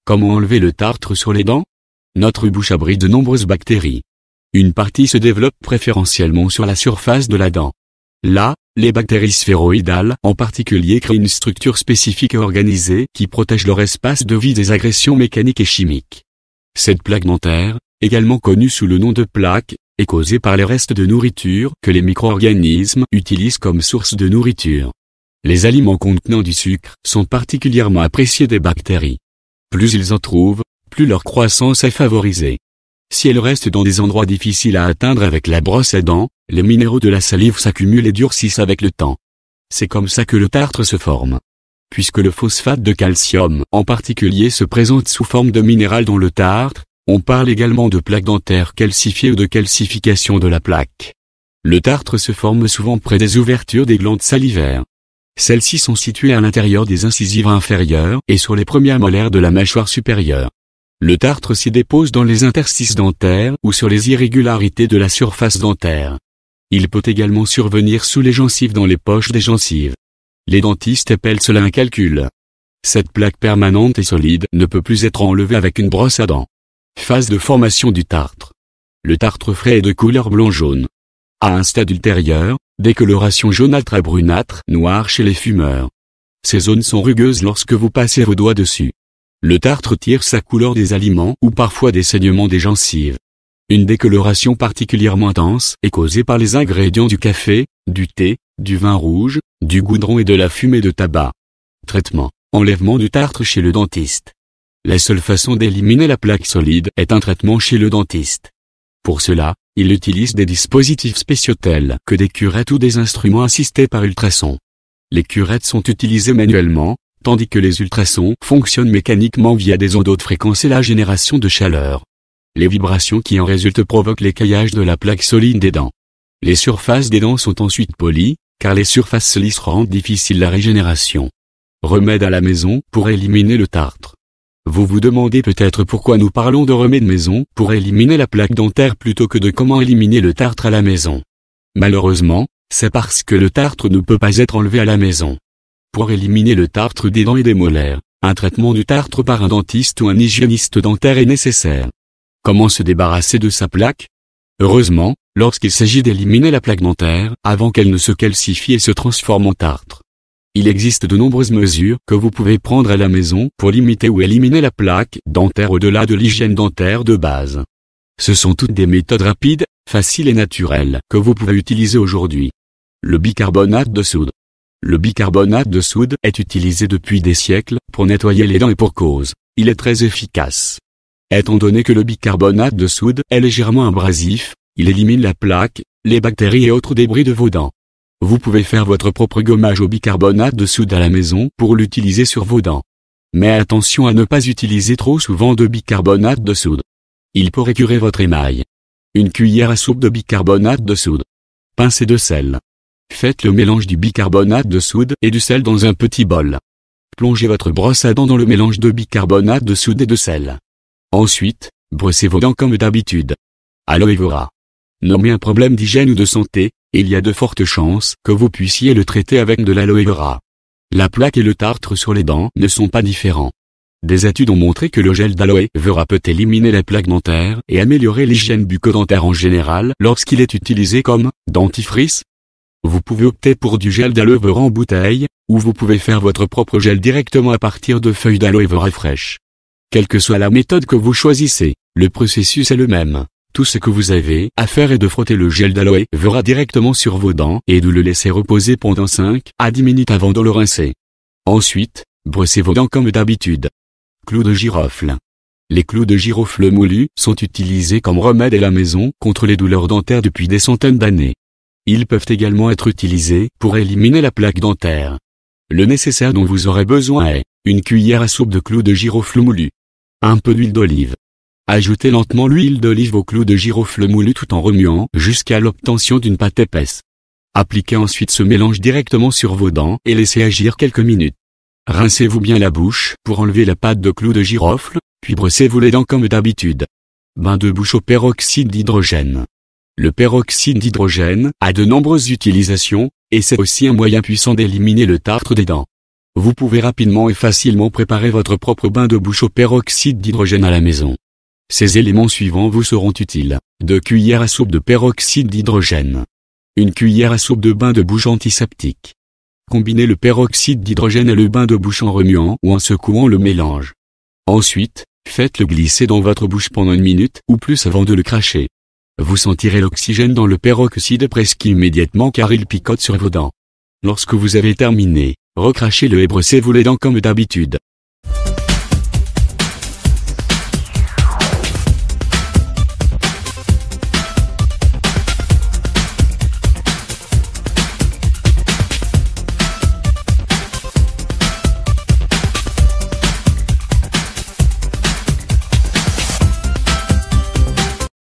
Comment enlever le tartre sur les dents? Notre bouche abrite de nombreuses bactéries. Une partie se développe préférentiellement sur la surface de la dent. Là, les bactéries sphéroïdales en particulier créent une structure spécifique et organisée qui protège leur espace de vie des agressions mécaniques et chimiques. Cette plaque dentaire, également connue sous le nom de plaque, est causée par les restes de nourriture que les micro-organismes utilisent comme source de nourriture. Les aliments contenant du sucre sont particulièrement appréciés des bactéries. Plus ils en trouvent, plus leur croissance est favorisée. Si elles restent dans des endroits difficiles à atteindre avec la brosse à dents, les minéraux de la salive s'accumulent et durcissent avec le temps. C'est comme ça que le tartre se forme. Puisque le phosphate de calcium en particulier se présente sous forme de minéral dans le tartre, on parle également de plaque dentaire calcifiée ou de calcification de la plaque. Le tartre se forme souvent près des ouvertures des glandes salivaires. Celles-ci sont situées à l'intérieur des incisives inférieures et sur les premières molaires de la mâchoire supérieure. Le tartre s'y dépose dans les interstices dentaires ou sur les irrégularités de la surface dentaire. Il peut également survenir sous les gencives dans les poches des gencives. Les dentistes appellent cela un calcul. Cette plaque permanente et solide ne peut plus être enlevée avec une brosse à dents. Phase de formation du tartre. Le tartre frais est de couleur blanc-jaune. À un stade ultérieur, décoloration jaunâtre à brunâtre noire chez les fumeurs. Ces zones sont rugueuses lorsque vous passez vos doigts dessus. Le tartre tire sa couleur des aliments ou parfois des saignements des gencives. Une décoloration particulièrement intense est causée par les ingrédients du café, du thé, du vin rouge, du goudron et de la fumée de tabac. Traitement: enlèvement du tartre chez le dentiste. La seule façon d'éliminer la plaque solide est un traitement chez le dentiste. Pour cela, il utilise des dispositifs spéciaux tels que des curettes ou des instruments assistés par ultrasons. Les curettes sont utilisées manuellement, tandis que les ultrasons fonctionnent mécaniquement via des ondes haute fréquence et la génération de chaleur. Les vibrations qui en résultent provoquent l'écaillage de la plaque solide des dents. Les surfaces des dents sont ensuite polies, car les surfaces lisses rendent difficile la régénération. Remède à la maison pour éliminer le tartre. Vous vous demandez peut-être pourquoi nous parlons de remède maison pour éliminer la plaque dentaire plutôt que de comment éliminer le tartre à la maison. Malheureusement, c'est parce que le tartre ne peut pas être enlevé à la maison. Pour éliminer le tartre des dents et des molaires, un traitement du tartre par un dentiste ou un hygiéniste dentaire est nécessaire. Comment se débarrasser de sa plaque? Heureusement, lorsqu'il s'agit d'éliminer la plaque dentaire, avant qu'elle ne se calcifie et se transforme en tartre. Il existe de nombreuses mesures que vous pouvez prendre à la maison pour limiter ou éliminer la plaque dentaire au-delà de l'hygiène dentaire de base. Ce sont toutes des méthodes rapides, faciles et naturelles que vous pouvez utiliser aujourd'hui. Le bicarbonate de soude. Le bicarbonate de soude est utilisé depuis des siècles pour nettoyer les dents et pour cause, il est très efficace. Étant donné que le bicarbonate de soude est légèrement abrasif, il élimine la plaque, les bactéries et autres débris de vos dents. Vous pouvez faire votre propre gommage au bicarbonate de soude à la maison pour l'utiliser sur vos dents. Mais attention à ne pas utiliser trop souvent de bicarbonate de soude. Il peut écurer votre émail. Une cuillère à soupe de bicarbonate de soude. Pincée de sel. Faites le mélange du bicarbonate de soude et du sel dans un petit bol. Plongez votre brosse à dents dans le mélange de bicarbonate de soude et de sel. Ensuite, brossez vos dents comme d'habitude. Aloe vera. Nommez un problème d'hygiène ou de santé, et il y a de fortes chances que vous puissiez le traiter avec de l'aloe vera. La plaque et le tartre sur les dents ne sont pas différents. Des études ont montré que le gel d'aloe vera peut éliminer la plaque dentaire et améliorer l'hygiène bucco-dentaire en général lorsqu'il est utilisé comme dentifrice. Vous pouvez opter pour du gel d'aloe vera en bouteille, ou vous pouvez faire votre propre gel directement à partir de feuilles d'aloe vera fraîches. Quelle que soit la méthode que vous choisissez, le processus est le même. Tout ce que vous avez à faire est de frotter le gel d'aloe vera directement sur vos dents et de le laisser reposer pendant 5 à 10 minutes avant de le rincer. Ensuite, brossez vos dents comme d'habitude. Clous de girofle. Les clous de girofle moulus sont utilisés comme remède à la maison contre les douleurs dentaires depuis des centaines d'années. Ils peuvent également être utilisés pour éliminer la plaque dentaire. Le nécessaire dont vous aurez besoin est une cuillère à soupe de clous de girofle moulus, un peu d'huile d'olive. Ajoutez lentement l'huile d'olive aux clous de girofle moulus tout en remuant jusqu'à l'obtention d'une pâte épaisse. Appliquez ensuite ce mélange directement sur vos dents et laissez agir quelques minutes. Rincez-vous bien la bouche pour enlever la pâte de clous de girofle, puis brossez-vous les dents comme d'habitude. Bain de bouche au peroxyde d'hydrogène. Le peroxyde d'hydrogène a de nombreuses utilisations, et c'est aussi un moyen puissant d'éliminer le tartre des dents. Vous pouvez rapidement et facilement préparer votre propre bain de bouche au peroxyde d'hydrogène à la maison. Ces éléments suivants vous seront utiles. 2 cuillères à soupe de peroxyde d'hydrogène. 1 cuillère à soupe de bain de bouche antiseptique. Combinez le peroxyde d'hydrogène et le bain de bouche en remuant ou en secouant le mélange. Ensuite, faites-le glisser dans votre bouche pendant 1 minute ou plus avant de le cracher. Vous sentirez l'oxygène dans le peroxyde presque immédiatement car il picote sur vos dents. Lorsque vous avez terminé, recrachez-le et brossez-vous les dents comme d'habitude.